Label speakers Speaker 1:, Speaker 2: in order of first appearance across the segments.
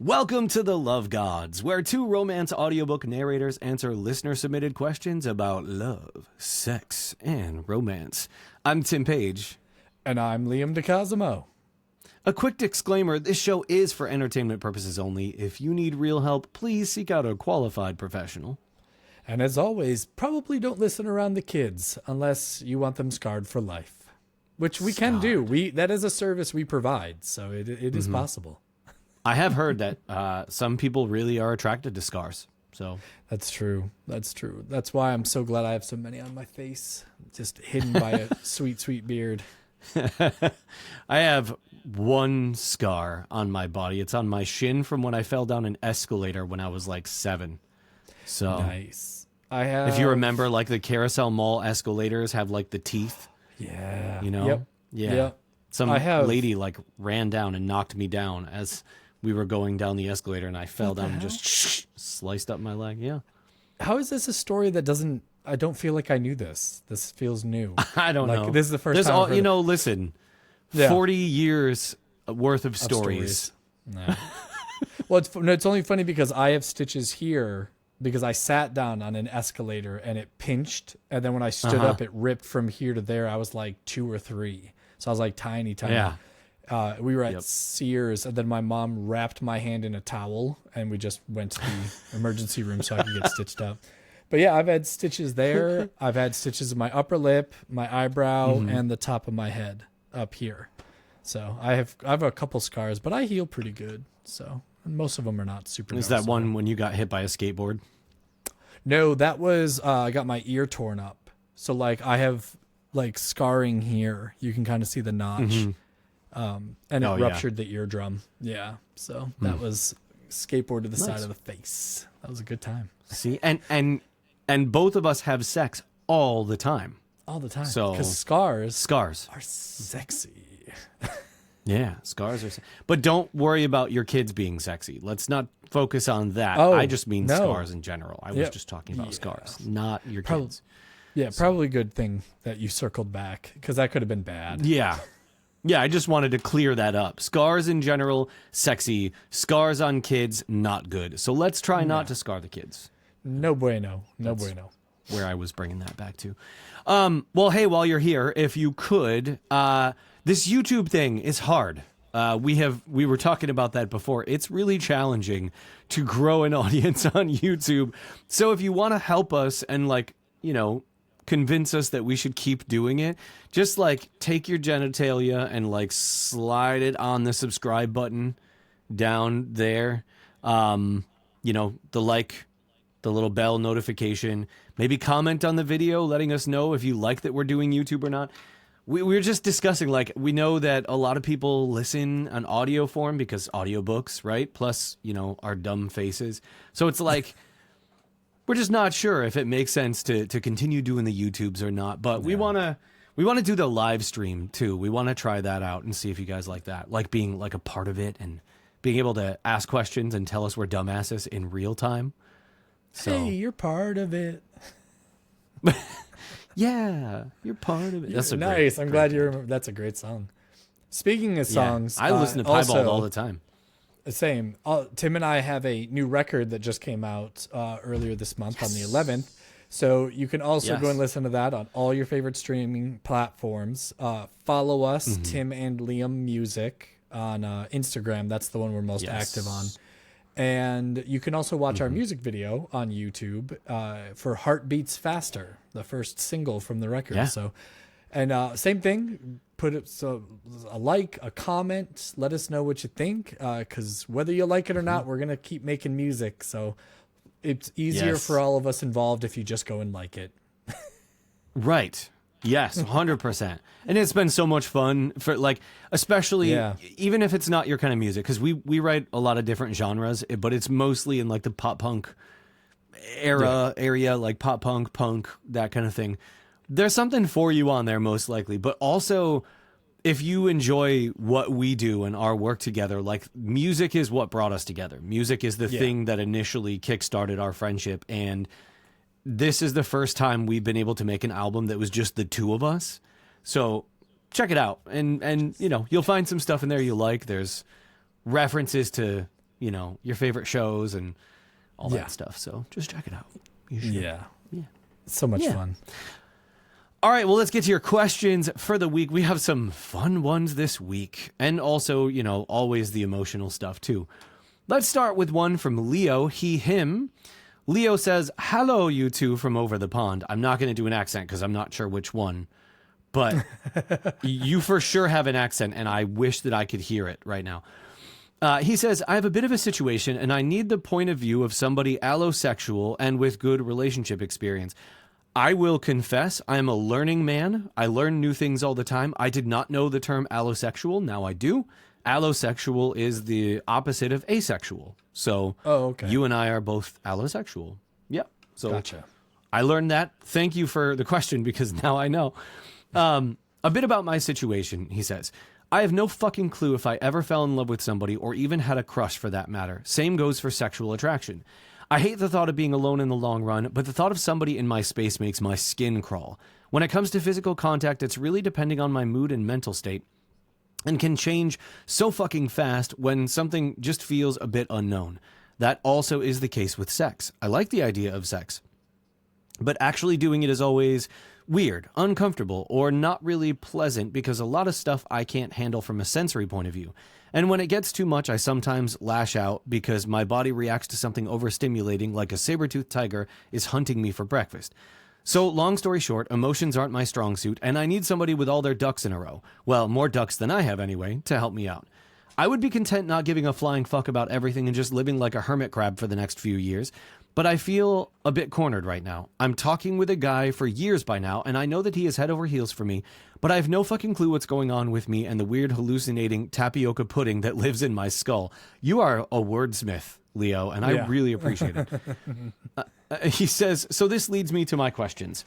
Speaker 1: Welcome to the Love Gods, where two romance audiobook narrators answer listener-submitted questions about love, sex, and romance. I'm Tim Page.
Speaker 2: And I'm Liam DeCosimo.
Speaker 1: A quick disclaimer, this show is for entertainment purposes only. If you need real help, please seek out a qualified professional.
Speaker 2: And as always, probably don't listen around the kids unless you want them scarred for life, which we can do. That is a service we provide, so it is possible.
Speaker 1: I have heard that some people really are attracted to scars. So
Speaker 2: That's true. That's why I'm so glad I have so many on my face, just hidden by a sweet, sweet beard.
Speaker 1: I have one scar on my body. It's on my shin from when I fell down an escalator when I was like 7. So
Speaker 2: Nice. I have.
Speaker 1: If you remember, like the Carousel Mall escalators have like the teeth.
Speaker 2: Yeah.
Speaker 1: You know?
Speaker 2: Yep.
Speaker 1: Yeah.
Speaker 2: Yep.
Speaker 1: Some
Speaker 2: I have-
Speaker 1: lady like ran down and knocked me down as we were going down the escalator, and I fell down and just sliced up my leg. Yeah.
Speaker 2: How is this a story that doesn't? I don't feel like I knew this. This feels new.
Speaker 1: I don't know.
Speaker 2: This is the first
Speaker 1: There's
Speaker 2: time.
Speaker 1: all
Speaker 2: I've heard
Speaker 1: you know. Listen,
Speaker 2: Yeah.
Speaker 1: 40 years worth of stories.
Speaker 2: No. Well, it's only funny because I have stitches here because I sat down on an escalator and it pinched, and then when I stood up, it ripped from here to there. I was like 2 or 3, so I was like tiny.
Speaker 1: Yeah.
Speaker 2: We were at Sears, and then my mom wrapped my hand in a towel, and we just went to the emergency room so I could get stitched up. But yeah, I've had stitches there. I've had stitches in my upper lip, my eyebrow, and the top of my head up here. So I have a couple scars, but I heal pretty good. So most of them are not super.
Speaker 1: Is that one when you got hit by a skateboard?
Speaker 2: No, that was I got my ear torn up. So like I have like scarring here. You can kind of see the notch. And it ruptured the eardrum. Yeah. So that was skateboard to the side of the face. That was a good time.
Speaker 1: See, and both of us have sex all the time.
Speaker 2: All the time.
Speaker 1: So
Speaker 2: because scars
Speaker 1: are
Speaker 2: sexy.
Speaker 1: Yeah, scars are. But don't worry about your kids being sexy. Let's not focus on that.
Speaker 2: Oh,
Speaker 1: I just mean
Speaker 2: no.
Speaker 1: scars in general. I was just talking about scars, not your kids.
Speaker 2: Yeah, probably a good thing that you circled back because that could have been bad.
Speaker 1: Yeah. Yeah, I just wanted to clear that up. Scars in general, sexy. Scars on kids, not good. So let's try not to scar the kids.
Speaker 2: No bueno. No bueno.
Speaker 1: Where I was bringing that back to. Well, hey, while you're here, if you could, this YouTube thing is hard. We were talking about that before. It's really challenging to grow an audience on YouTube. So if you want to help us and convince us that we should keep doing it, just take your genitalia and slide it on the subscribe button down there. The little bell notification, maybe comment on the video letting us know if you like that we're doing YouTube or not. We were just discussing, we know that a lot of people listen on audio form because audiobooks, right? Plus, our dumb faces. So it's we're just not sure if it makes sense to continue doing the YouTubes or not. But we want to do the live stream too. We want to try that out and see if you guys like that, being a part of it and being able to ask questions and tell us we're dumbasses in real time. So,
Speaker 2: hey, you're part of it.
Speaker 1: Yeah, you're part of it. That's
Speaker 2: nice. I'm glad you remember. That's a great song. Speaking of songs,
Speaker 1: I listen to Piebald all the time.
Speaker 2: Same. Tim and I have a new record that just came out earlier this month on the 11th. So you can also go and listen to that on all your favorite streaming platforms. Follow us, Tim and Liam Music, on Instagram. That's the one we're most active on. And you can also watch our music video on YouTube for Heartbeats Faster, the first single from the record.
Speaker 1: Yeah.
Speaker 2: So, and same thing, put it a like, a comment, let us know what you think, because whether you like it or not, we're gonna keep making music. So it's easier for all of us involved if you just go and like it.
Speaker 1: Right. Yes, 100%. And it's been so much fun for especially even if it's not your kind of music, because we write a lot of different genres, but it's mostly in the pop punk area, like pop punk, that kind of thing. There's something for you on there most likely, but also if you enjoy what we do and our work together, music is what brought us together. Music is the thing that initially kickstarted our friendship, and this is the first time we've been able to make an album that was just the two of us. So check it out. And you'll find some stuff in there you like. There's references to your favorite shows and all that stuff. So just check it out. You should.
Speaker 2: Yeah. So much fun.
Speaker 1: All right, well, let's get to your questions for the week. We have some fun ones this week, and also, always the emotional stuff too. Let's start with one from Leo, him. Leo says, "Hello, you two from over the pond." I'm not going to do an accent because I'm not sure which one, but you for sure have an accent, and I wish that I could hear it right now. He says, "I have a bit of a situation, and I need the point of view of somebody allosexual and with good relationship experience. I will confess, I am a learning man. I learn new things all the time. I did not know the term allosexual. Now I do. Allosexual is the opposite of asexual. So you and I are both allosexual." Yep. So
Speaker 2: gotcha.
Speaker 1: I learned that. Thank you for the question, because now I know. A bit about my situation, he says. "I have no fucking clue if I ever fell in love with somebody or even had a crush for that matter. Same goes for sexual attraction. I hate the thought of being alone in the long run, but the thought of somebody in my space makes my skin crawl. When it comes to physical contact, it's really depending on my mood and mental state, and can change so fucking fast when something just feels a bit unknown. That also is the case with sex. I like the idea of sex, but actually doing it is always weird, uncomfortable, or not really pleasant because a lot of stuff I can't handle from a sensory point of view. And when it gets too much, I sometimes lash out because my body reacts to something overstimulating, like a saber-toothed tiger is hunting me for breakfast. So long story short, emotions aren't my strong suit, and I need somebody with all their ducks in a row. Well, more ducks than I have anyway, to help me out. I would be content not giving a flying fuck about everything and just living like a hermit crab for the next few years, but I feel a bit cornered right now. I'm talking with a guy for years by now, and I know that he is head over heels for me, but I have no fucking clue what's going on with me and the weird hallucinating tapioca pudding that lives in my skull." You are a wordsmith, Leo, and I really appreciate it. He says, "So this leads me to my questions.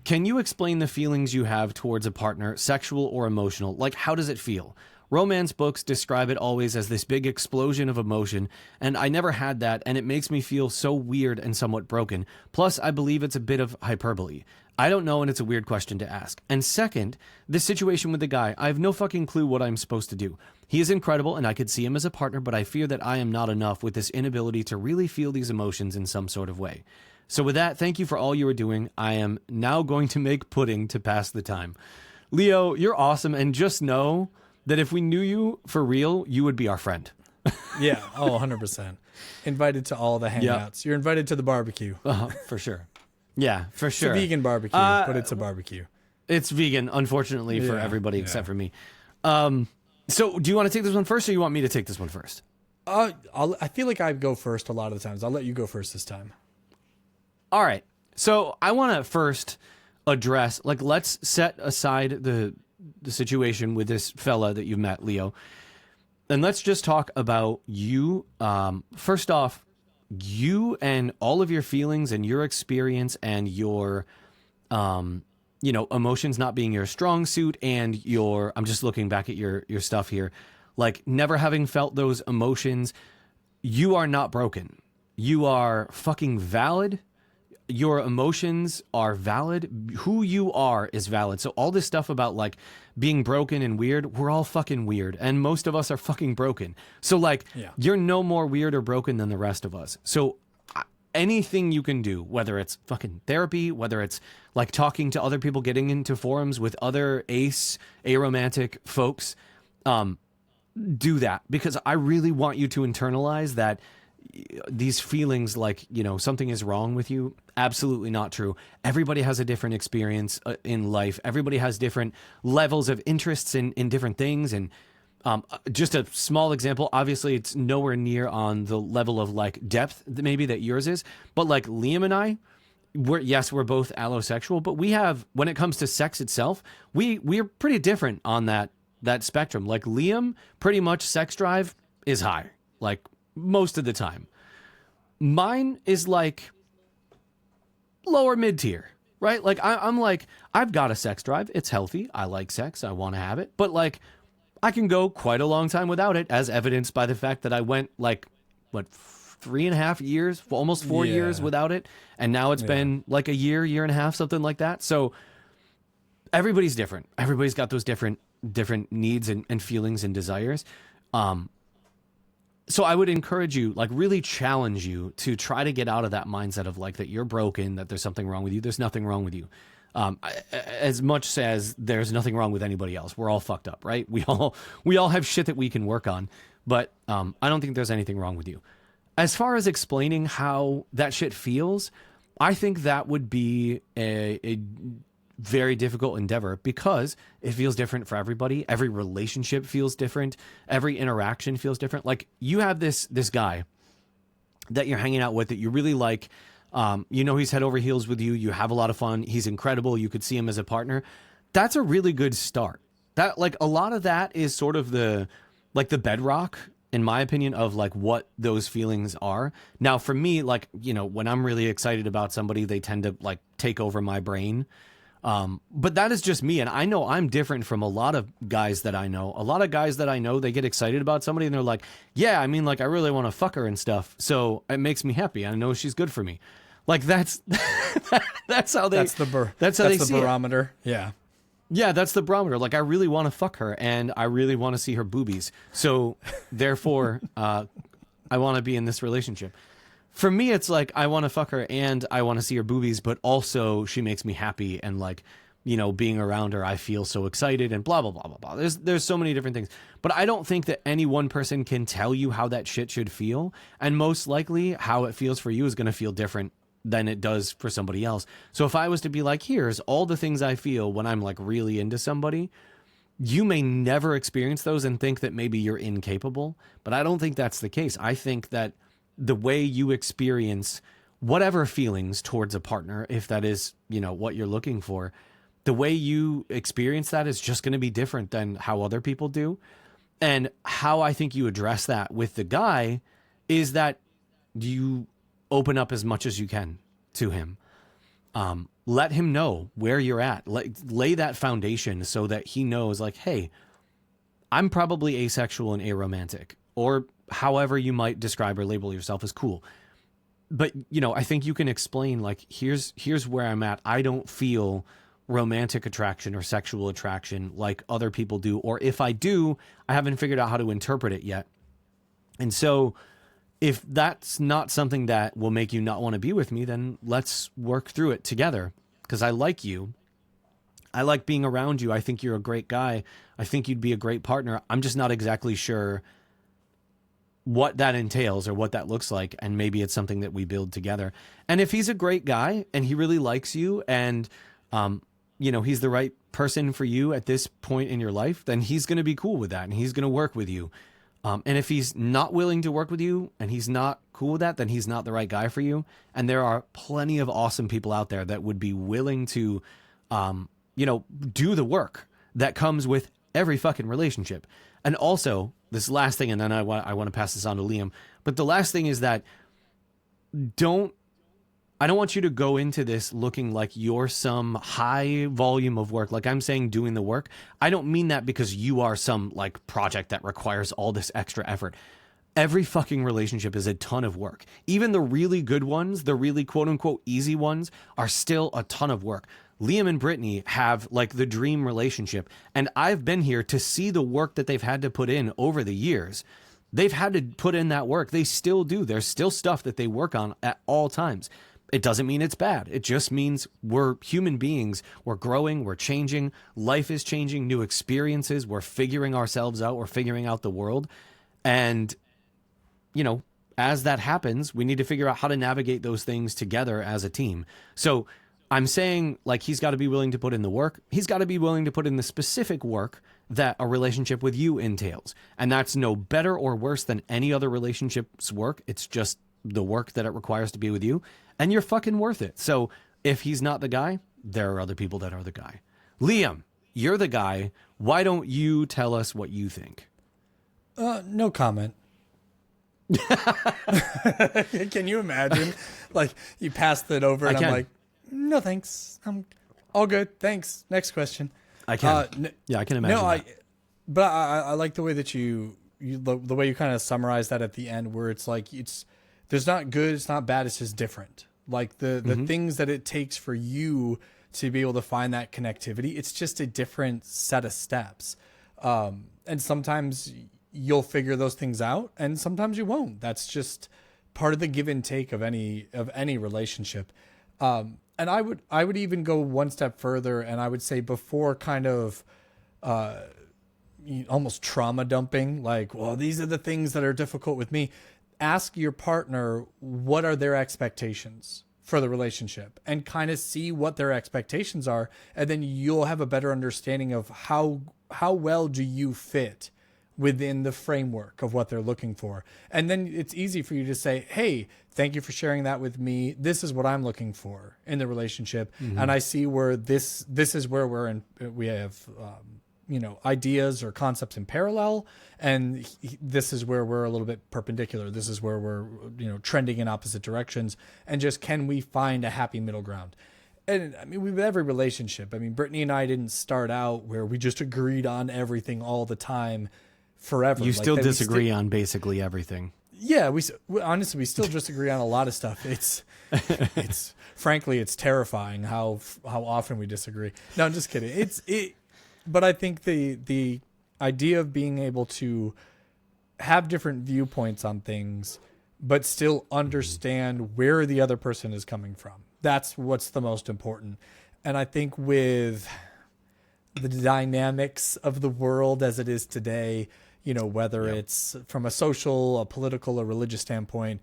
Speaker 1: Can you explain the feelings you have towards a partner, sexual or emotional? Like, how does it feel? Romance books describe it always as this big explosion of emotion, and I never had that, and it makes me feel so weird and somewhat broken. Plus, I believe it's a bit of hyperbole. I don't know, and it's a weird question to ask. And second, this situation with the guy, I have no fucking clue what I'm supposed to do. He is incredible, and I could see him as a partner, but I fear that I am not enough with this inability to really feel these emotions in some sort of way. So with that, thank you for all you are doing. I am now going to make pudding to pass the time." Leo, you're awesome, and just know that if we knew you for real, you would be our friend.
Speaker 2: Yeah. Oh, 100%. Invited to all the hangouts. Yep. You're invited to the barbecue.
Speaker 1: For sure. Yeah, for sure.
Speaker 2: It's a vegan barbecue, but it's a barbecue.
Speaker 1: It's vegan, unfortunately, for everybody except for me. So do you want to take this one first, or you want me to take this one first?
Speaker 2: I feel like I go first a lot of the times. I'll let you go first this time.
Speaker 1: All right. So I want to first address, let's set aside the situation with this fella that you've met, Leo, and let's just talk about you. First off, you and all of your feelings and your experience and your, emotions not being your strong suit, and I'm just looking back at your stuff here, like never having felt those emotions. You are not broken. You are fucking valid. Your emotions are valid. Who you are is valid. So all this stuff about like being broken and weird, we're all fucking weird. And most of us are fucking broken. So you're no more weird or broken than the rest of us. So anything you can do, whether it's fucking therapy, whether it's like talking to other people, getting into forums with other aromantic folks, do that, because I really want you to internalize that these feelings like, something is wrong with you. Absolutely not true. Everybody has a different experience in life. Everybody has different levels of interests in different things. And just a small example, obviously it's nowhere near on the level of like depth maybe that yours is, but like Liam and I, we're both allosexual, but we have, when it comes to sex itself, we're pretty different on that spectrum. Like Liam, pretty much sex drive is high, like most of the time. Mine is like lower mid tier, right? Like I'm like, I've got a sex drive. It's healthy. I like sex. I want to have it. But like, I can go quite a long time without it, as evidenced by the fact that I went 3.5 years, almost 4 years without it. And now it's been like a year and a half, something like that. So everybody's different. Everybody's got those different needs and feelings and desires. So I would encourage you, like really challenge you to try to get out of that mindset of like that you're broken, that there's something wrong with you. There's nothing wrong with you. As much as there's nothing wrong with anybody else. We're all fucked up, right? We all have shit that we can work on, but I don't think there's anything wrong with you. As far as explaining how that shit feels, I think that would be a very difficult endeavor because it feels different for everybody. Every relationship feels different. Every interaction feels different. Like you have this guy that you're hanging out with that you really like. He's head over heels with you. You have a lot of fun. He's incredible. You could see him as a partner. That's a really good start. That like a lot of that is sort of the bedrock, in my opinion, of like what those feelings are. Now for me, like, when I'm really excited about somebody, they tend to like take over my brain. But that is just me. And I know I'm different from a lot of guys that I know. A lot of guys that I know, they get excited about somebody and they're like, yeah, I mean, like I really want to fuck her and stuff. So it makes me happy. I know she's good for me. Like that's how they, that's the
Speaker 2: barometer.
Speaker 1: It. Yeah. Yeah. That's the barometer. Like I really want to fuck her and I really want to see her boobies. So therefore, I want to be in this relationship. For me, it's like I want to fuck her and I want to see her boobies, but also she makes me happy and like, being around her, I feel so excited and blah, blah, blah, blah, blah. There's so many different things, but I don't think that any one person can tell you how that shit should feel. And most likely how it feels for you is going to feel different than it does for somebody else. So if I was to be like, here's all the things I feel when I'm like really into somebody, you may never experience those and think that maybe you're incapable, but I don't think that's the case. I think that the way you experience whatever feelings towards a partner, if that is, what you're looking for, the way you experience that is just going to be different than how other people do. And how I think you address that with the guy is that you open up as much as you can to him. Let him know where you're at. Lay that foundation so that he knows like, hey, I'm probably asexual and aromantic, or however you might describe or label yourself as cool. But, I think you can explain like, here's where I'm at. I don't feel romantic attraction or sexual attraction like other people do. Or if I do, I haven't figured out how to interpret it yet. And so if that's not something that will make you not want to be with me, then let's work through it together. Because I like you. I like being around you. I think you're a great guy. I think you'd be a great partner. I'm just not exactly sure what that entails or what that looks like. And maybe it's something that we build together. And if he's a great guy and he really likes you and, he's the right person for you at this point in your life, then he's going to be cool with that and he's going to work with you. And if he's not willing to work with you and he's not cool with that, then he's not the right guy for you. And there are plenty of awesome people out there that would be willing to, do the work that comes with every fucking relationship. And also this last thing, and then I want to pass this on to Liam, but the last thing is that I don't want you to go into this looking like you're some high volume of work. Like I'm saying, doing the work. I don't mean that because you are some like project that requires all this extra effort. Every fucking relationship is a ton of work. Even the really good ones, the really quote unquote easy ones are still a ton of work. Liam and Brittany have like the dream relationship. And I've been here to see the work that they've had to put in over the years. They've had to put in that work. They still do. There's still stuff that they work on at all times. It doesn't mean it's bad. It just means we're human beings. We're growing. We're changing. Life is changing. New experiences. We're figuring ourselves out. We're figuring out the world. And, as that happens, we need to figure out how to navigate those things together as a team. So I'm saying like he's got to be willing to put in the work. He's got to be willing to put in the specific work that a relationship with you entails. And that's no better or worse than any other relationship's work. It's just the work that it requires to be with you. And you're fucking worth it. So if he's not the guy, there are other people that are the guy. Liam, you're the guy. Why don't you tell us what you think?
Speaker 2: No comment. Can you imagine? Like you passed it over and I'm like, no, thanks. I'm all good. Thanks. Next question.
Speaker 1: I can. I can imagine.
Speaker 2: But I like the way that the way you kind of summarize that at the end, where it's like there's not good, it's not bad, it's just different. Like the things that it takes for you to be able to find that connectivity, it's just a different set of steps. And sometimes you'll figure those things out, and sometimes you won't. That's just part of the give and take of any relationship. And I would even go one step further, and I would say before kind of almost trauma dumping, like, well, these are the things that are difficult with me. Ask your partner, what are their expectations for the relationship, and kind of see what their expectations are. And then you'll have a better understanding of how well do you fit within the framework of what they're looking for. And then it's easy for you to say, hey, thank you for sharing that with me. This is what I'm looking for in the relationship. Mm-hmm. And I see where this is where we have, ideas or concepts in parallel. And this is where we're a little bit perpendicular. This is where we're, trending in opposite directions. And just, can we find a happy middle ground? And I mean, with every relationship, I mean, Brittany and I didn't start out where we just agreed on everything all the time forever.
Speaker 1: You still disagree on basically everything.
Speaker 2: Yeah, we honestly, we still disagree on a lot of stuff. It's frankly, it's terrifying how often we disagree. No, I'm just kidding. But I think the idea of being able to have different viewpoints on things, but still understand where the other person is coming from. That's what's the most important. And I think with the dynamics of the world as it is today, whether it's from a social, a political, a religious standpoint,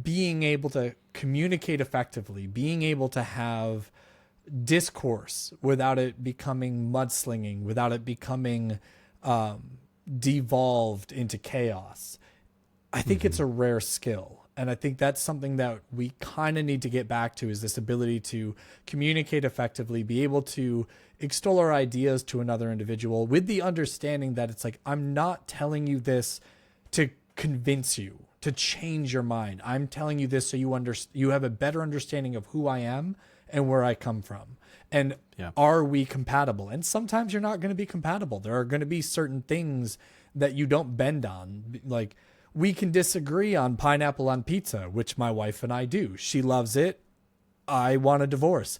Speaker 2: being able to communicate effectively, being able to have discourse without it becoming mudslinging, without it becoming devolved into chaos. I think it's a rare skill. And I think that's something that we kind of need to get back to, is this ability to communicate effectively, be able to extol our ideas to another individual with the understanding that it's like, I'm not telling you this to convince you, to change your mind. I'm telling you this so you have a better understanding of who I am and where I come from. And are we compatible? And sometimes you're not going to be compatible. There are going to be certain things that you don't bend on. Like, we can disagree on pineapple on pizza, which my wife and I do. She loves it. I want a divorce.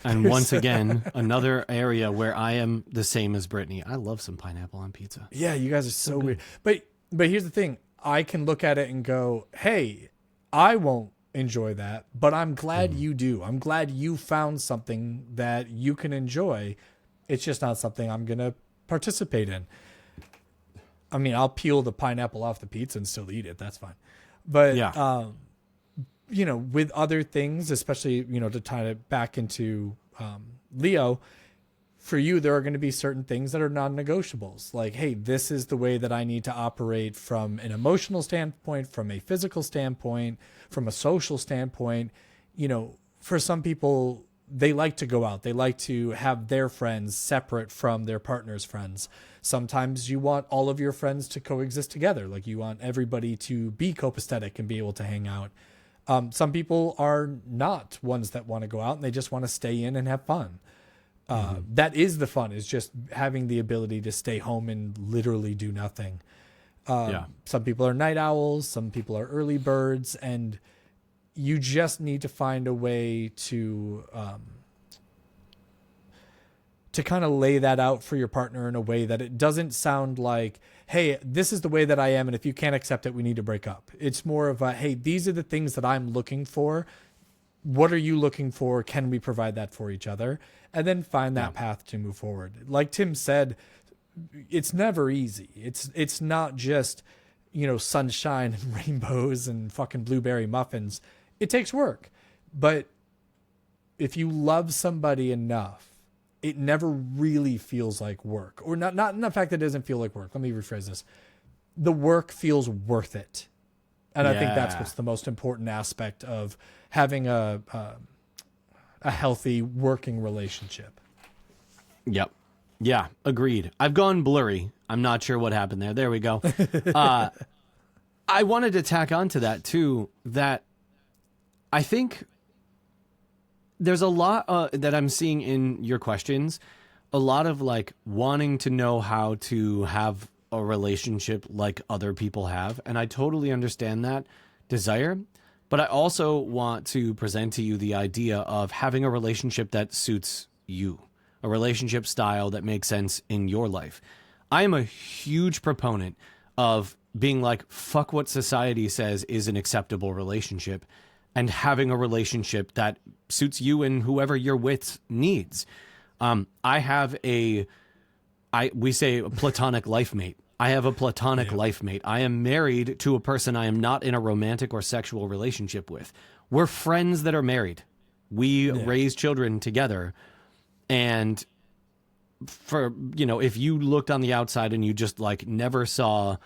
Speaker 1: And once again, another area where I am the same as Brittany. I love some pineapple on pizza.
Speaker 2: Yeah, you guys are so weird. But here's the thing. I can look at it and go, hey, I won't enjoy that, but I'm glad you do. I'm glad you found something that you can enjoy. It's just not something I'm going to participate in. I mean, I'll peel the pineapple off the pizza and still eat it. That's fine. But, with other things, especially, to tie it back into Leo, for you, there are going to be certain things that are non-negotiables. Like, hey, this is the way that I need to operate from an emotional standpoint, from a physical standpoint, from a social standpoint. For some people, they like to go out. They like to have their friends separate from their partner's friends. Sometimes you want all of your friends to coexist together. Like, you want everybody to be copacetic and be able to hang out. Some people are not ones that want to go out, and they just want to stay in and have fun. That is the fun, is just having the ability to stay home and literally do nothing. Some people are night owls. Some people are early birds, and you just need to find a way to kind of lay that out for your partner in a way that it doesn't sound like, hey, this is the way that I am, and if you can't accept it, we need to break up. It's more of a, hey, these are the things that I'm looking for. What are you looking for? Can we provide that for each other? And then find that path to move forward. Like Tim said, it's never easy. It's not just, sunshine and rainbows and fucking blueberry muffins. It takes work. But if you love somebody enough, it never really feels like work. Or not in the fact that it doesn't feel like work. Let me rephrase this. The work feels worth it. And I think that's what's the most important aspect of having a healthy working relationship.
Speaker 1: Yep. Yeah, agreed. I've gone blurry. I'm not sure what happened there. There we go. I wanted to tack on to that too, that I think there's a lot that I'm seeing in your questions, a lot of like wanting to know how to have a relationship like other people have. And I totally understand that desire, but I also want to present to you the idea of having a relationship that suits you, a relationship style that makes sense in your life. I am a huge proponent of being like, fuck what society says is an acceptable relationship, and having a relationship that suits you and whoever you're with needs. I have we say a platonic life mate. I have a platonic life mate. I am married to a person I am not in a romantic or sexual relationship with. We're friends that are married. We raise children together. And for, if you looked on the outside and you just like never saw,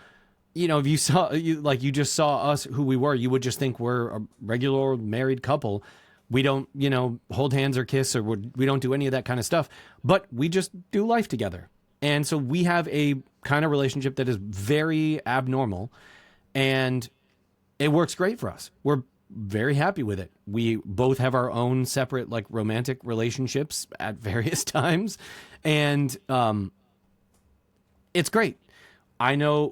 Speaker 1: if you saw, you just saw us who we were, you would just think we're a regular married couple. We don't, hold hands or kiss, or we don't do any of that kind of stuff, but we just do life together. And so we have a kind of relationship that is very abnormal, and it works great for us. We're very happy with it. We both have our own separate like romantic relationships at various times, and it's great. I know,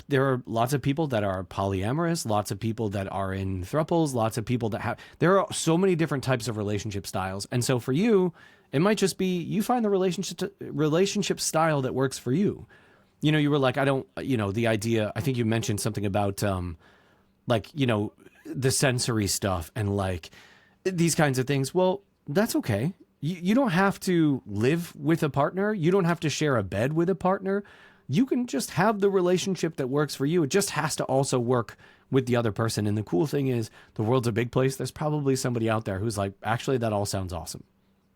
Speaker 1: there are lots of people that are polyamorous, lots of people that are in thruples, lots of people that there are so many different types of relationship styles. And so for you, it might just be you find the relationship style that works for you. You were like, I don't, the idea, I think you mentioned something about the sensory stuff and like these kinds of things. Well, that's okay. You don't have to live with a partner. You don't have to share a bed with a partner. You can just have the relationship that works for you. It just has to also work with the other person. And the cool thing is, the world's a big place. There's probably somebody out there who's like, actually, that all sounds awesome.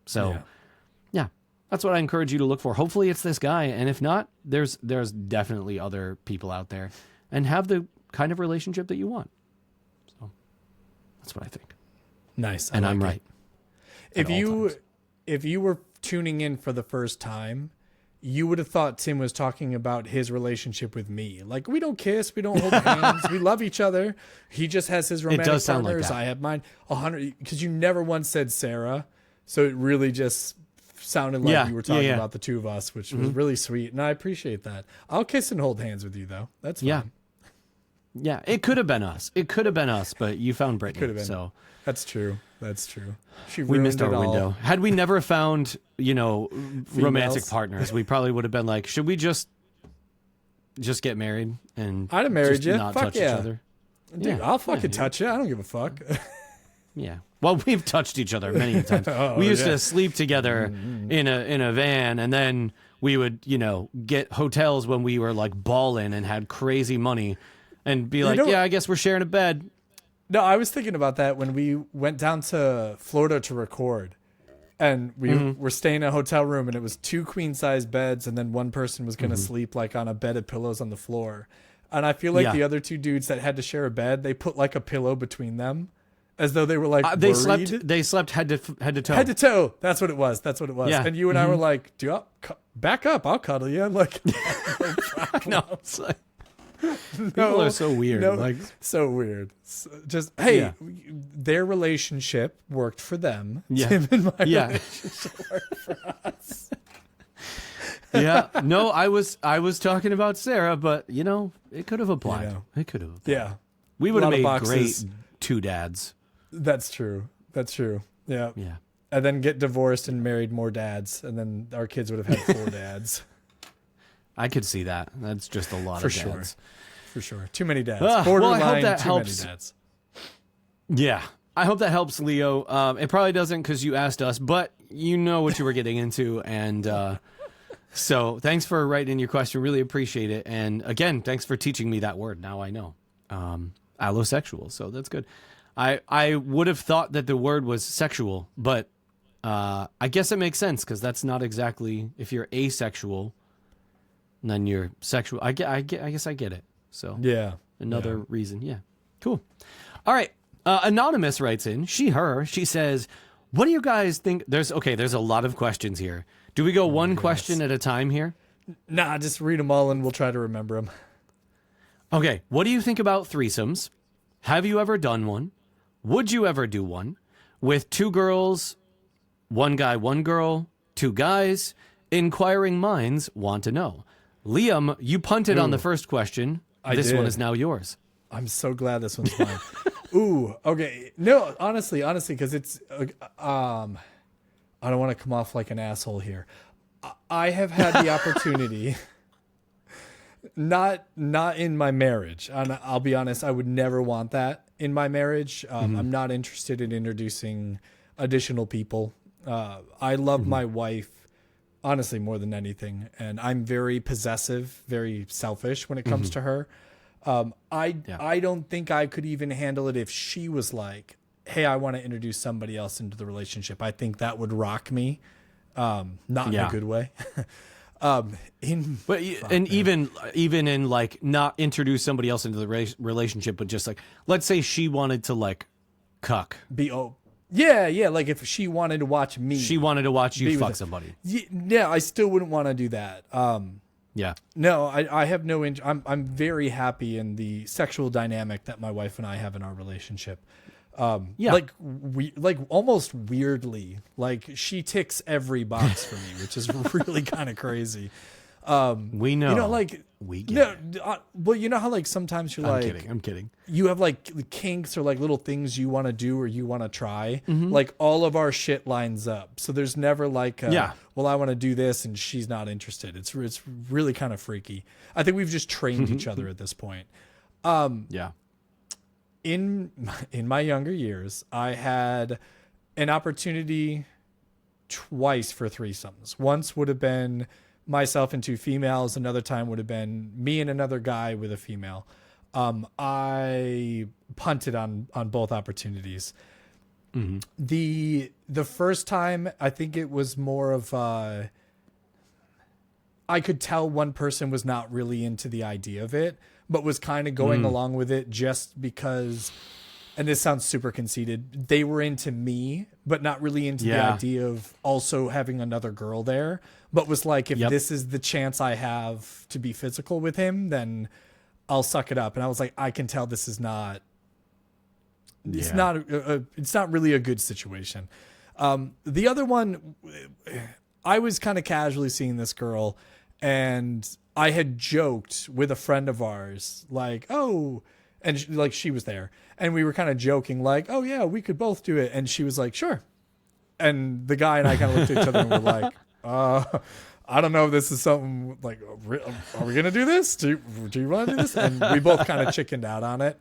Speaker 1: So yeah, that's what I encourage you to look for. Hopefully it's this guy. And if not, there's definitely other people out there, and have the kind of relationship that you want. So that's what I think.
Speaker 2: Nice.
Speaker 1: And I'm right.
Speaker 2: If you were tuning in for the first time, you would have thought Tim was talking about his relationship with me. Like, we don't kiss, we don't hold hands, we love each other. He just has his romantic partners. Like that. I have mine. 100, because you never once said Sarah, so it really just sounded like you were talking about the two of us, which was really sweet, and I appreciate that. I'll kiss and hold hands with you, though. That's fine.
Speaker 1: Yeah, it could have been us. But you found Brittany.
Speaker 2: Could have been.
Speaker 1: So
Speaker 2: that's true.
Speaker 1: We missed our window. Had we never found, romantic partners, we probably would have been like, should we just get married and
Speaker 2: I'd have married you.
Speaker 1: Not
Speaker 2: fuck
Speaker 1: touch
Speaker 2: each
Speaker 1: other?
Speaker 2: Dude, I'll fucking touch you. I don't give a fuck.
Speaker 1: Yeah. Well, we've touched each other many times. We used to sleep together in a van, and then we would, get hotels when we were like balling and had crazy money, and be like, I guess we're sharing a bed.
Speaker 2: No, I was thinking about that when we went down to Florida to record, and we were staying in a hotel room, and it was 2 queen-size beds, and then one person was going to sleep like on a bed of pillows on the floor. And I feel like the other 2 dudes that had to share a bed, they put like a pillow between them, as though they were like
Speaker 1: they
Speaker 2: worried.
Speaker 1: They slept head to toe.
Speaker 2: Head to toe. That's what it was.
Speaker 1: Yeah.
Speaker 2: And you and I were like, back up. I'll cuddle you. I'm like,
Speaker 1: no, it's like, people are so weird.
Speaker 2: So weird. Their relationship worked for them.
Speaker 1: Yeah.
Speaker 2: Tim and my relationship worked for us.
Speaker 1: Yeah. No, I was talking about Sarah, but it could have applied. It could have applied.
Speaker 2: Yeah.
Speaker 1: We would have made great 2 dads.
Speaker 2: That's true. Yeah.
Speaker 1: Yeah.
Speaker 2: And then get divorced and married more dads, and then our kids would have had 4 dads.
Speaker 1: I could see that. That's just a lot of dads.
Speaker 2: For sure. Too many dads.
Speaker 1: Borderline, I hope that
Speaker 2: too
Speaker 1: helps.
Speaker 2: many dads.
Speaker 1: Yeah. I hope that helps, Leo. It probably doesn't, because you asked us, but you know what you were getting into. And so thanks for writing in your question. Really appreciate it. And again, thanks for teaching me that word. Now I know. Allosexual. So that's good. I would have thought that the word was sexual, but I guess it makes sense, because that's not exactly, if you're asexual, then you're sexual. I guess I get it. So another reason. Yeah. Cool. All right. Anonymous writes in, she says, what do you guys think? There's a lot of questions here. Do we go one question at a time here?
Speaker 2: Nah, just read them all and we'll try to remember them.
Speaker 1: Okay. What do you think about threesomes? Have you ever done one? Would you ever do one? With 2 girls, 1 guy, 1 girl, 2 guys? Inquiring minds want to know. Liam, you punted on the first question. This one is now yours.
Speaker 2: I'm so glad this one's mine. Ooh, okay. No, honestly, because it's, I don't want to come off like an asshole here. I have had the opportunity. Not in my marriage. And I'll be honest, I would never want that in my marriage. I'm not interested in introducing additional people. I love my wife honestly more than anything, and I'm very possessive, very selfish when it comes to her. I don't think I could even handle it if she was like, hey, I want to introduce somebody else into the relationship. I think that would rock me. Not in a good way.
Speaker 1: Even in like not introduce somebody else into the relationship, but just like, let's say she wanted to like cuck.
Speaker 2: Yeah. Like if she wanted to watch me,
Speaker 1: she wanted to watch you fuck somebody.
Speaker 2: Yeah, I still wouldn't want to do that.
Speaker 1: Yeah.
Speaker 2: No, I have no I'm very happy in the sexual dynamic that my wife and I have in our relationship. Like almost weirdly, like she ticks every box for me, which is really kind of crazy.
Speaker 1: We know,
Speaker 2: you know, like
Speaker 1: we get it.
Speaker 2: Well, you know how like sometimes you're
Speaker 1: I'm kidding.
Speaker 2: You have like kinks or like little things you want to do or you want to try. Like all of our shit lines up, so there's never like well, I want to do this and she's not interested. It's really kind of freaky. I think we've just trained each other at this point. In my younger years, I had an opportunity twice for threesomes. Once would have been myself and two females. Another time would have been me and another guy with a female. I punted on both opportunities. The first time, I think it was more of I could tell one person was not really into the idea of it, but was kind of going along with it just because, and this sounds super conceited, they were into me, but not really into the idea of also having another girl there, but was like, if this is the chance I have to be physical with him, then I'll suck it up. And I was like, I can tell this is not, it's not really a good situation. The other one, I was kind of casually seeing this girl, and I had joked with a friend of ours, like, oh, and she was there, and we were kind of joking, like, oh yeah, we could both do it. And she was like, sure. And the guy and I kind of looked at each other and were like, I don't know if this is something like, are we going to do this? Do you want to do this? And we both kind of chickened out on it.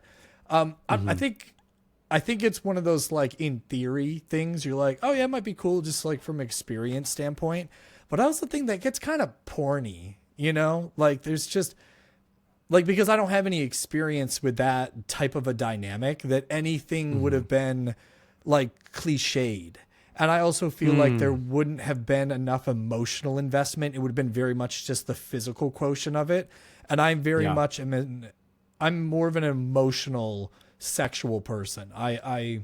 Speaker 2: I think it's one of those, like, in theory things. You're like, oh yeah, it might be cool just like from experience standpoint. But I also think that gets kind of porny, you know, like there's just like, because I don't have any experience with that type of a dynamic, that anything would have been like cliched. And I also feel like there wouldn't have been enough emotional investment. It would have been very much just the physical quotient of it. And I'm very much, I'm more of an emotional sexual person. I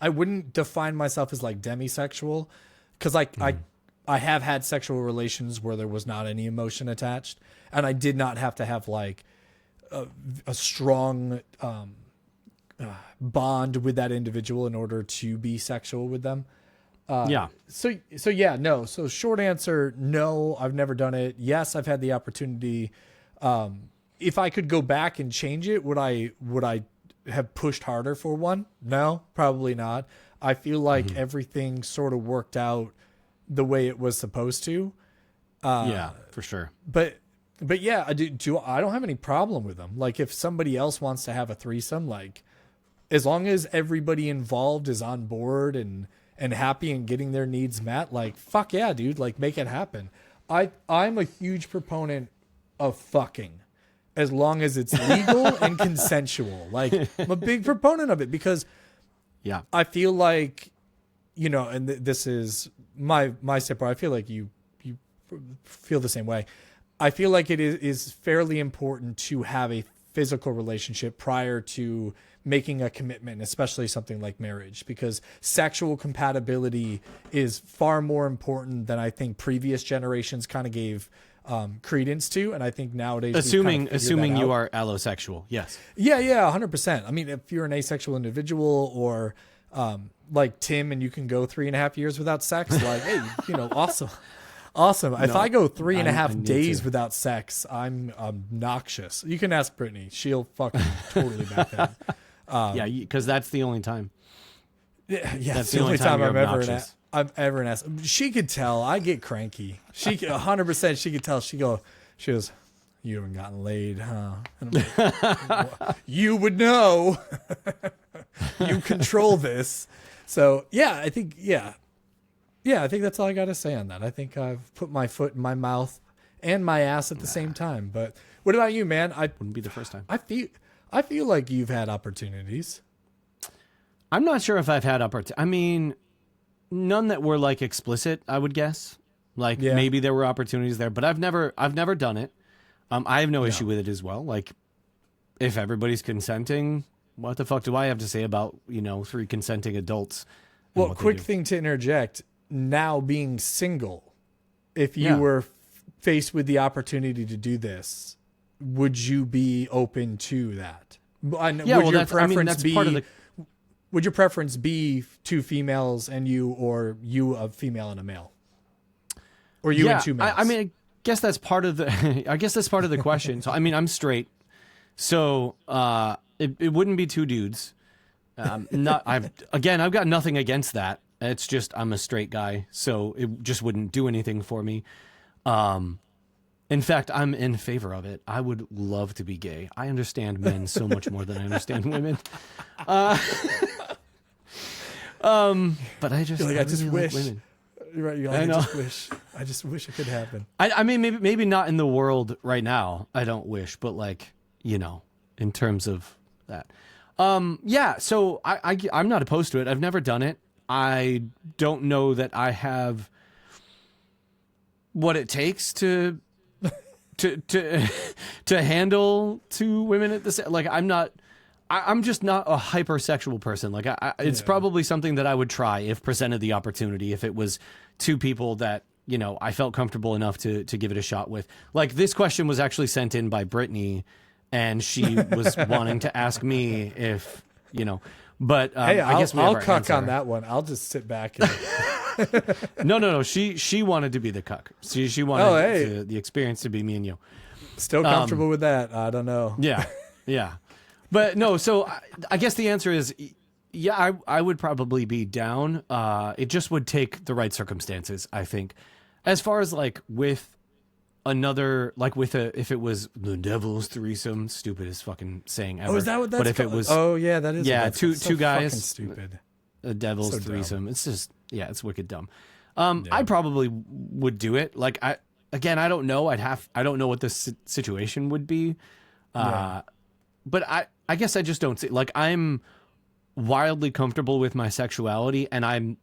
Speaker 2: wouldn't define myself as like demisexual, because I have had sexual relations where there was not any emotion attached, and I did not have to have like a strong bond with that individual in order to be sexual with them. So short answer, no, I've never done it. Yes, I've had the opportunity. If I could go back and change it, would I have pushed harder for one? No, probably not. I feel like everything sort of worked out the way it was supposed to.
Speaker 1: For sure.
Speaker 2: But yeah, I don't have any problem with them. Like if somebody else wants to have a threesome, like as long as everybody involved is on board and happy and getting their needs met, like fuck yeah, dude, like make it happen. I'm a huge proponent of fucking, as long as it's legal and consensual. Like I'm a big proponent of it, because I feel like, you know, and this is my step where I feel like you feel the same way. I feel like it is fairly important to have a physical relationship prior to making a commitment, especially something like marriage, because sexual compatibility is far more important than I think previous generations kind of gave credence to. And I think nowadays,
Speaker 1: assuming you are allosexual. Yes.
Speaker 2: Yeah. 100%. I mean, if you're an asexual individual, or like Tim, and you can go 3.5 years without sex, like, hey, you know, awesome. If I go 3.5 days without sex, I'm obnoxious. You can ask Brittany; she'll fucking totally back that.
Speaker 1: Because that's the only time.
Speaker 2: Yeah, that's the only time I'm ever an ass. She could tell I get cranky. She 100%. She could tell. She goes, You haven't gotten laid, huh? And I'm like, well, you would know. You control this. So I think that's all I got to say on that. I think I've put my foot in my mouth and my ass at the same time. But what about you, man? I
Speaker 1: wouldn't be the first time.
Speaker 2: I feel like you've had opportunities.
Speaker 1: I'm not sure if I've had opportunities. I mean, none that were like explicit, I would guess. Like maybe there were opportunities there, but I've never done it. I have no issue with it as well. Like, if everybody's consenting, what the fuck do I have to say about, 3 consenting adults?
Speaker 2: Well, quick thing to interject. Now being single, if you were faced with the opportunity to do this, would you be open to that? Would your preference be 2 females and you, or you a female and a male? Or you and 2 males?
Speaker 1: I mean, I guess that's part of the question. So, I mean, I'm straight. So, it wouldn't be 2 dudes. I've got nothing against that. It's just, I'm a straight guy, so it just wouldn't do anything for me. In fact, I'm in favor of it. I would love to be gay. I understand men so much more than I understand women. But I just,
Speaker 2: I just
Speaker 1: really
Speaker 2: wish.
Speaker 1: like women.
Speaker 2: Right, you're like, I just wish it could happen.
Speaker 1: I mean, maybe not in the world right now. I don't wish, but like, in terms of that. So I'm not opposed to it. I've never done it. I don't know that I have what it takes to handle 2 women at the same. Like, I'm just not a hypersexual person. Like, it's probably something that I would try if presented the opportunity. If it was 2 people that I felt comfortable enough to give it a shot with. Like, this question was actually sent in by Brittany, and she was wanting to ask me if But
Speaker 2: hey,
Speaker 1: I guess
Speaker 2: I'll cuck on that one. I'll just sit back. And...
Speaker 1: No. She wanted to be the cuck. She wanted the experience to be me and you.
Speaker 2: Still comfortable with that? I don't know.
Speaker 1: Yeah. But no, so I guess the answer is, I would probably be down. It just would take the right circumstances, I think. As far as like with another, like if it was the devil's threesome, stupidest fucking saying ever.
Speaker 2: Oh, is that what that's
Speaker 1: But if
Speaker 2: called?
Speaker 1: it was,
Speaker 2: that is.
Speaker 1: Yeah, two
Speaker 2: so
Speaker 1: guys.
Speaker 2: Stupid.
Speaker 1: A devil's
Speaker 2: So
Speaker 1: threesome. It's just, it's wicked dumb. I probably would do it. Like I don't know. I don't know what the situation would be. But I guess I just don't see, like, I'm wildly comfortable with my sexuality, and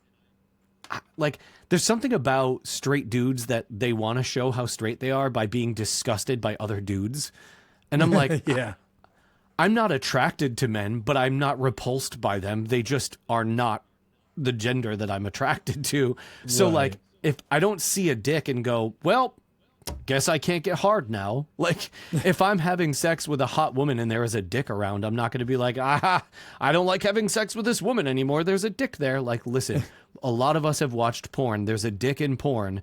Speaker 1: like, there's something about straight dudes that they want to show how straight they are by being disgusted by other dudes. And I'm like, I'm not attracted to men, but I'm not repulsed by them. They just are not the gender that I'm attracted to. So like, if I don't see a dick and go, well, guess I can't get hard now. Like, if I'm having sex with a hot woman and there is a dick around, I'm not going to be like, I don't like having sex with this woman anymore. There's a dick there. Like, listen, a lot of us have watched porn. There's a dick in porn.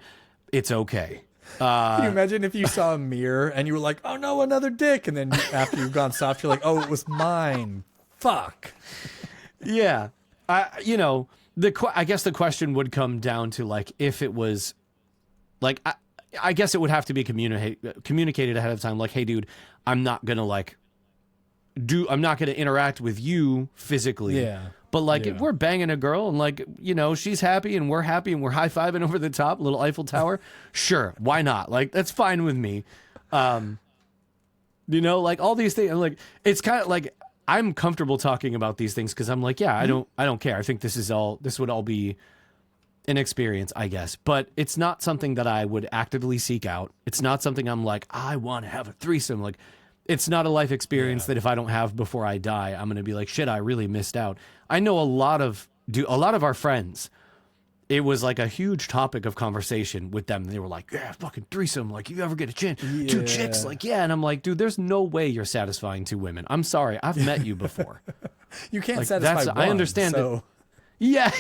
Speaker 1: It's okay.
Speaker 2: Can you imagine if you saw a mirror and you were like, oh no, another dick. And then after you've gone soft, you're like, oh, it was mine. Fuck.
Speaker 1: Yeah. I guess the question would come down to, like, if it was like, I guess it would have to be communicated ahead of time. Like, hey, dude, I'm not going to interact with you physically. Yeah. But like, if we're banging a girl and like, she's happy and we're high-fiving over the top, little Eiffel Tower. Sure. Why not? Like, that's fine with me. Like all these things, like, it's kind of like, I'm comfortable talking about these things, 'cause I'm like, I don't care. I think this would all be an experience, I guess, but it's not something that I would actively seek out. It's not something I'm like, I want to have a threesome. Like, it's not a life experience that if I don't have before I die, I'm going to be like, shit, I really missed out. I know a lot of our friends, it was like a huge topic of conversation with them. They were like, yeah, fucking threesome. Like, you ever get a chance? 2 chicks? Like, yeah. And I'm like, dude, there's no way you're satisfying 2 women. I'm sorry. I've met you before.
Speaker 2: You can't like, satisfy one.
Speaker 1: I understand
Speaker 2: so...
Speaker 1: it. Yeah.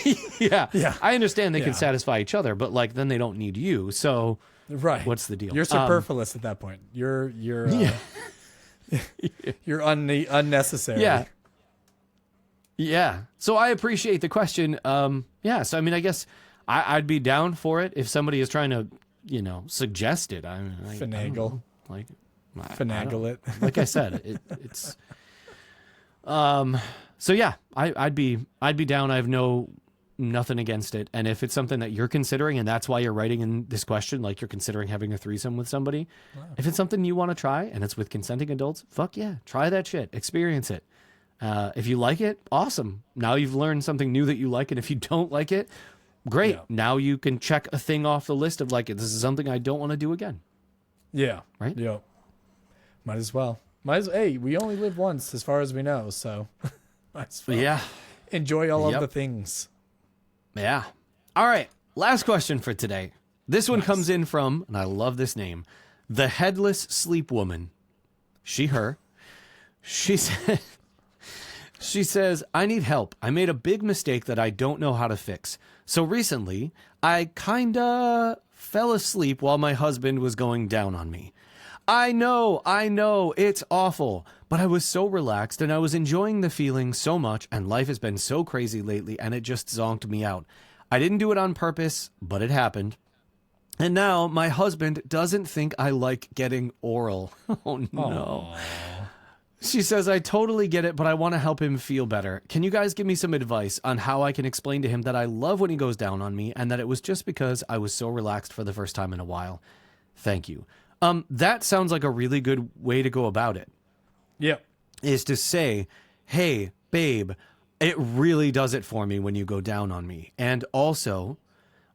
Speaker 1: I understand they can satisfy each other, but like, then they don't need you. So what's the deal?
Speaker 2: You're superfluous at that point. You're you're unnecessary.
Speaker 1: Yeah. So I appreciate the question. So I mean, I guess I'd be down for it if somebody is trying to, suggest it.
Speaker 2: Finagle.
Speaker 1: Like,
Speaker 2: finagle it.
Speaker 1: Like I said, it's so yeah, I'd be down. I have nothing against it. And if it's something that you're considering, and that's why you're writing in this question, like you're considering having a threesome with somebody, if it's something you want to try and it's with consenting adults, fuck yeah, try that shit, experience it. If you like it, awesome. Now you've learned something new that you like. And if you don't like it, great. Yeah. Now you can check a thing off the list of like, this is something I don't want to do again.
Speaker 2: Yeah.
Speaker 1: Right.
Speaker 2: Yeah. Might as well. Hey, we only live once as far as we know. So might as well.
Speaker 1: Yeah.
Speaker 2: Enjoy all of the things.
Speaker 1: Yeah. All right. Last question for today. This one comes in from, and I love this name, the Headless Sleep Woman. She, her. She says, I need help. I made a big mistake that I don't know how to fix. So recently, I kinda fell asleep while my husband was going down on me. I know, it's awful, but I was so relaxed and I was enjoying the feeling so much, and life has been so crazy lately and it just zonked me out. I didn't do it on purpose, but it happened. And now my husband doesn't think I like getting oral. Oh no. Aww. She says, I totally get it, but I want to help him feel better. Can you guys give me some advice on how I can explain to him that I love when he goes down on me and that it was just because I was so relaxed for the first time in a while? Thank you. That sounds like a really good way to go about it.
Speaker 2: Yep.
Speaker 1: Is to say, hey, babe, it really does it for me when you go down on me. And also,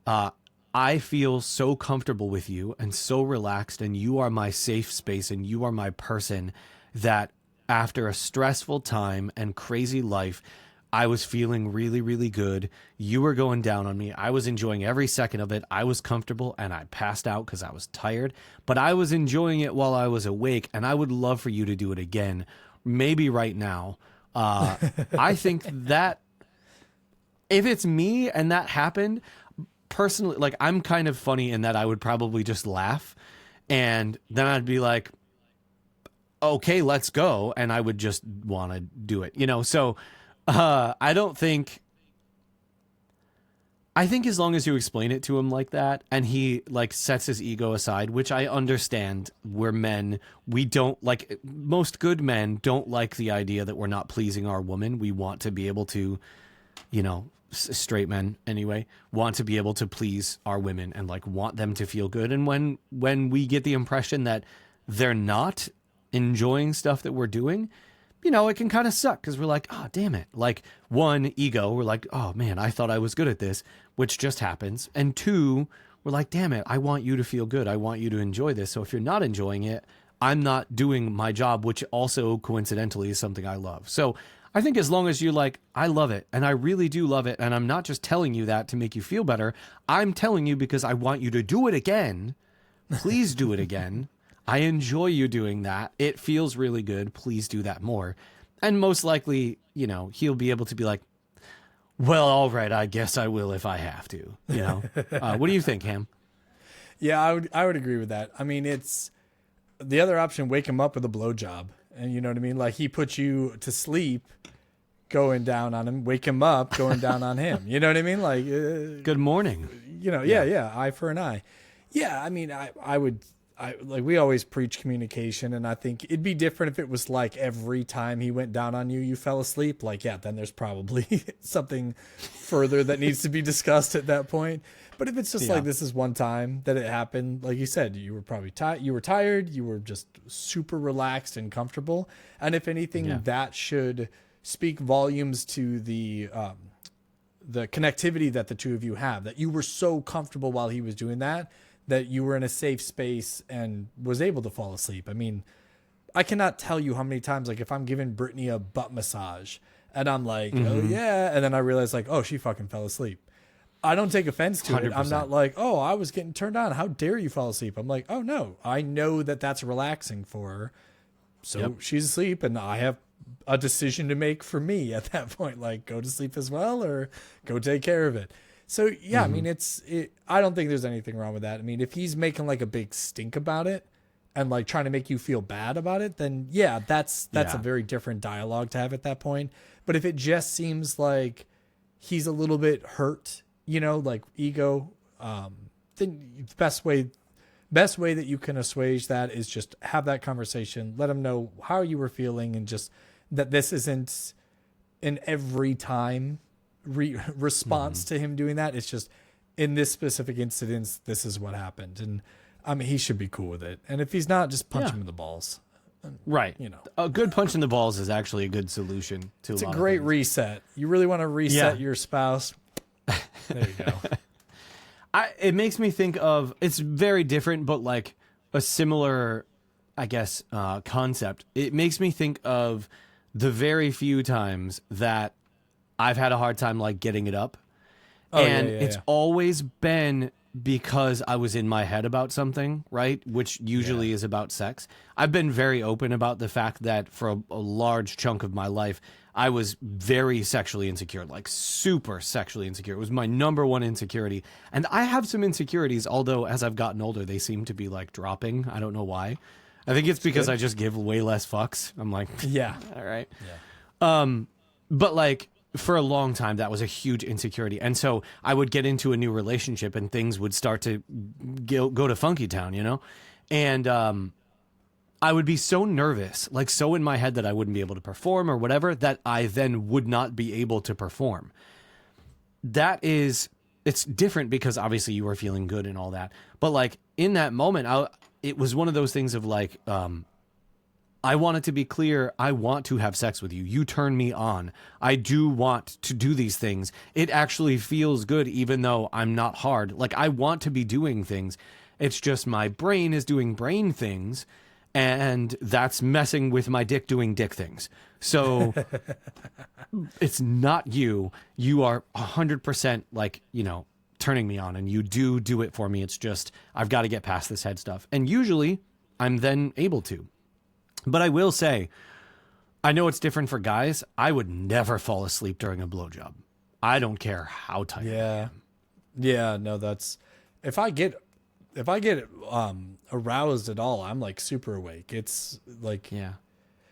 Speaker 1: I feel so comfortable with you and so relaxed, and you are my safe space and you are my person, that after a stressful time and crazy life, I was feeling really, really good. You were going down on me. I was enjoying every second of it. I was comfortable and I passed out because I was tired, but I was enjoying it while I was awake, and I would love for you to do it again, maybe right now. I think that if it's me and that happened, personally, like, I'm kind of funny in that I would probably just laugh, and then I'd be like, okay, let's go. And I would just want to do it, So I think as long as you explain it to him like that, and he like sets his ego aside, which I understand, we're men. We don't like, most good men don't like the idea that we're not pleasing our woman. We want to be able to, straight men anyway, want to be able to please our women and like want them to feel good. And when we get the impression that they're not enjoying stuff that we're doing, it can kind of suck, because we're like, oh, damn it. Like, one, ego, we're like, oh man, I thought I was good at this, which just happens. And two, we're like, damn it, I want you to feel good. I want you to enjoy this. So if you're not enjoying it, I'm not doing my job, which also coincidentally is something I love. So I think as long as you're like, I love it and I really do love it, and I'm not just telling you that to make you feel better, I'm telling you because I want you to do it again. Please do it again. I enjoy you doing that. It feels really good. Please do that more. And most likely, he'll be able to be like, well, all right, I guess I will if I have to, What do you think, Ham?
Speaker 2: Yeah, I would agree with that. I mean, it's the other option, wake him up with a blowjob. And you know what I mean? Like, he puts you to sleep going down on him, wake him up going down on him. You know what I mean? Like,
Speaker 1: good morning.
Speaker 2: Yeah. Eye for an eye. Yeah. I mean, we always preach communication, and I think it'd be different if it was like every time he went down on you, you fell asleep. Like, yeah, then there's probably something further that needs to be discussed at that point. But if it's just like, this is one time that it happened, like you said, you were probably you were tired, you were just super relaxed and comfortable. And if anything, that should speak volumes to the connectivity that the two of you have, that you were so comfortable while he was doing that you were in a safe space and was able to fall asleep. I mean, I cannot tell you how many times, like, if I'm giving Brittany a butt massage and I'm like, oh yeah, and then I realize like, oh, she fucking fell asleep. I don't take offense to 100%. It. I'm not like, oh, I was getting turned on. How dare you fall asleep? I'm like, oh no, I know that that's relaxing for her. So she's asleep, and I have a decision to make for me at that point, like, go to sleep as well or go take care of it. So yeah, I mean, I don't think there's anything wrong with that. I mean, if he's making like a big stink about it and like trying to make you feel bad about it, then yeah, that's a very different dialogue to have at that point. But if it just seems like he's a little bit hurt, like ego, then the best way that you can assuage that is just have that conversation, let him know how you were feeling, and just that this isn't an every time response to him doing that. It's just in this specific incident, this is what happened. And I mean, he should be cool with it. And if he's not, just punch him in the balls.
Speaker 1: Right.
Speaker 2: You know,
Speaker 1: a good punch in the balls is actually a good solution to
Speaker 2: it's
Speaker 1: a lot
Speaker 2: a great
Speaker 1: of things.
Speaker 2: reset. You really want to reset your spouse. There you go.
Speaker 1: It makes me think of, it's very different, but like a similar, I guess, concept. It makes me think of the very few times that I've had a hard time like getting it up. It's always been because I was in my head about something, right? Which usually is about sex. I've been very open about the fact that for a large chunk of my life, I was very sexually insecure, like super sexually insecure. It was my number one insecurity. And I have some insecurities, although as I've gotten older, they seem to be like dropping. I don't know why. I think it's because I just give way less fucks. I'm like, all right. Yeah. But like, for a long time, that was a huge insecurity. And so I would get into a new relationship and things would start to go to Funky Town, you know? And I would be so nervous, like so in my head that I wouldn't be able to perform or whatever, that I then would not be able to perform. It's different because obviously you were feeling good and all that. But like in that moment, it was one of those things of like, I want it to be clear, I want to have sex with you. You turn me on. I do want to do these things. It actually feels good even though I'm not hard. Like I want to be doing things. It's just my brain is doing brain things and that's messing with my dick doing dick things. So it's not you. You are 100% like, you know, turning me on and you do it for me. It's just I've got to get past this head stuff. And usually I'm then able to. But I will say, I know it's different for guys. I would never fall asleep during a blowjob. I don't care how tired I am.
Speaker 2: Yeah, no, that's if I get aroused at all, I'm like super awake. It's like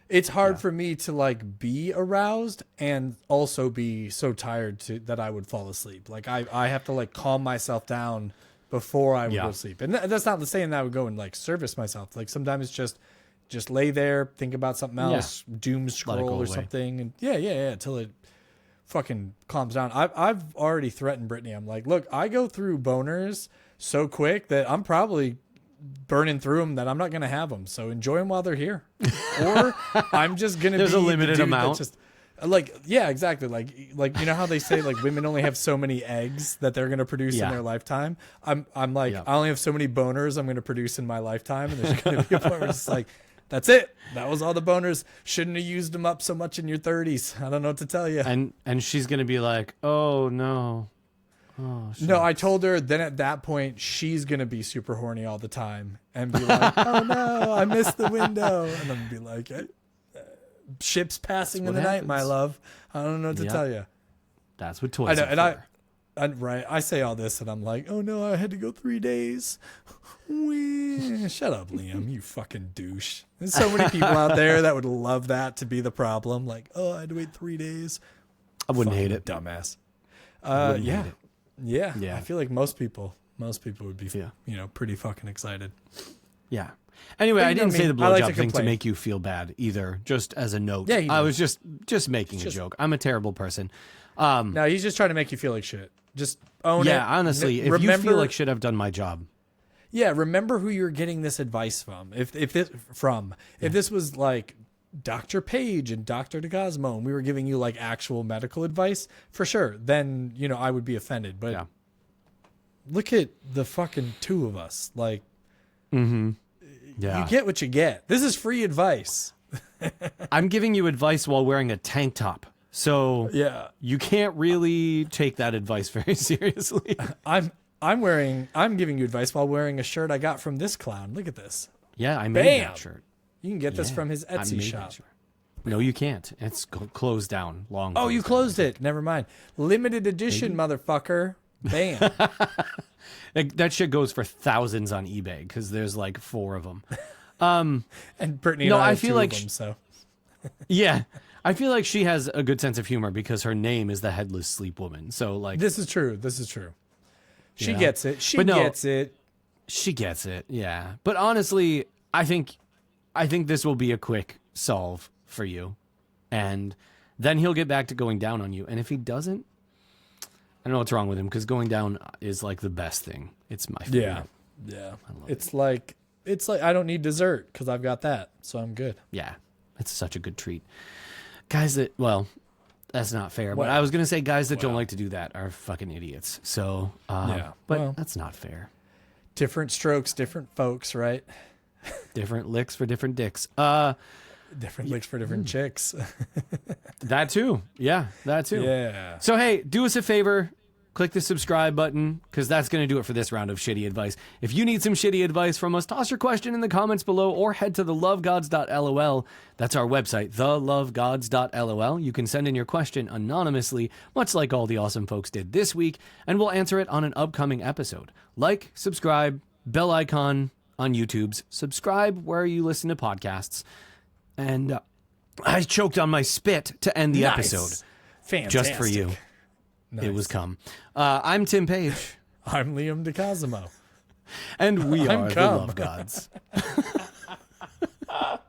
Speaker 2: it's hard for me to like be aroused and also be so tired that I would fall asleep. Like I have to like calm myself down before I would go to sleep. And that's not saying that I would go and like service myself. Like sometimes just lay there, think about something else, doom scroll or something, and till it fucking calms down. I've already threatened Brittany. I'm like, look, I go through boners so quick that I'm probably burning through them that I'm not gonna have them. So enjoy them while they're here, or I'm just gonna.
Speaker 1: There's a limited amount.
Speaker 2: Exactly. Like you know how they say like women only have so many eggs that they're gonna produce in their lifetime. I'm like I only have so many boners I'm gonna produce in my lifetime, and there's gonna be a point where it's like. That's it. That was all the boners. Shouldn't have used them up so much in your 30s. I don't know what to tell you.
Speaker 1: And she's going to be like, oh, no. Oh,
Speaker 2: no, I told her then at that point, she's going to be super horny all the time and be like, oh, no, I missed the window. And I'm going to be like, ships passing in the night, my love. I don't know what to tell you.
Speaker 1: That's what toys are for.
Speaker 2: Right. I say all this and I'm like, oh, no, I had to go 3 days. Shut up, Liam, you fucking douche. There's so many people out there that would love that to be the problem. Like, oh, I had to wait 3 days.
Speaker 1: I wouldn't hate it.
Speaker 2: Dumbass.
Speaker 1: Hate it.
Speaker 2: Yeah. I feel like most people would be, pretty fucking excited.
Speaker 1: Yeah. Anyway, I didn't say the blowjob thing to make you feel bad either, just as a note.
Speaker 2: Yeah,
Speaker 1: I was just making a joke. I'm a terrible person.
Speaker 2: No, he's just trying to make you feel like shit. Just own it.
Speaker 1: Yeah, honestly, if you feel like shit, I've done my job.
Speaker 2: Yeah, remember who you're getting this advice from. If this was like Dr. Page and Dr. DeCosmo and we were giving you like actual medical advice, for sure, then, I would be offended. But look at the fucking two of us. Like, you get what you get. This is free advice.
Speaker 1: I'm giving you advice while wearing a tank top. So you can't really take that advice very seriously. I'm giving you advice while wearing a shirt I got from this clown. Look at this. Yeah, I made that shirt.
Speaker 2: You can get this from his Etsy shop.
Speaker 1: No, you can't. It's closed down long.
Speaker 2: Oh, you closed it. Never mind. Limited edition, motherfucker. Bam.
Speaker 1: That shit goes for thousands on eBay because there's like 4 of them.
Speaker 2: And Brittany and I feel like them, so.
Speaker 1: Yeah. I feel like she has a good sense of humor because her name is the Headless Sleep Woman. So like
Speaker 2: This is true. She gets it. She gets it.
Speaker 1: She gets it, yeah. But honestly, I think this will be a quick solve for you. And then he'll get back to going down on you. And if he doesn't, I don't know what's wrong with him, because going down is like the best thing. It's my favorite.
Speaker 2: Yeah. It's like I don't need dessert because I've got that, so I'm good.
Speaker 1: Yeah, it's such a good treat. Guys that's not fair. But I was going to say guys that don't like to do that are fucking idiots. So, but that's not fair.
Speaker 2: Different strokes, different folks, right?
Speaker 1: Different licks for different dicks.
Speaker 2: Different licks for different chicks.
Speaker 1: That too. Yeah, that too.
Speaker 2: Yeah.
Speaker 1: So, hey, do us a favor. Click the subscribe button, because that's going to do it for this round of shitty advice. If you need some shitty advice from us, toss your question in the comments below or head to thelovegods.lol. That's our website, thelovegods.lol. You can send in your question anonymously, much like all the awesome folks did this week, and we'll answer it on an upcoming episode. Like, subscribe, bell icon on YouTube's, subscribe where you listen to podcasts. And I choked on my spit to end the episode.
Speaker 2: Fantastic.
Speaker 1: Just for you. Nice. It was cum. I'm Tim Page.
Speaker 2: I'm Liam DeCosimo.
Speaker 1: And we are the Love Gods.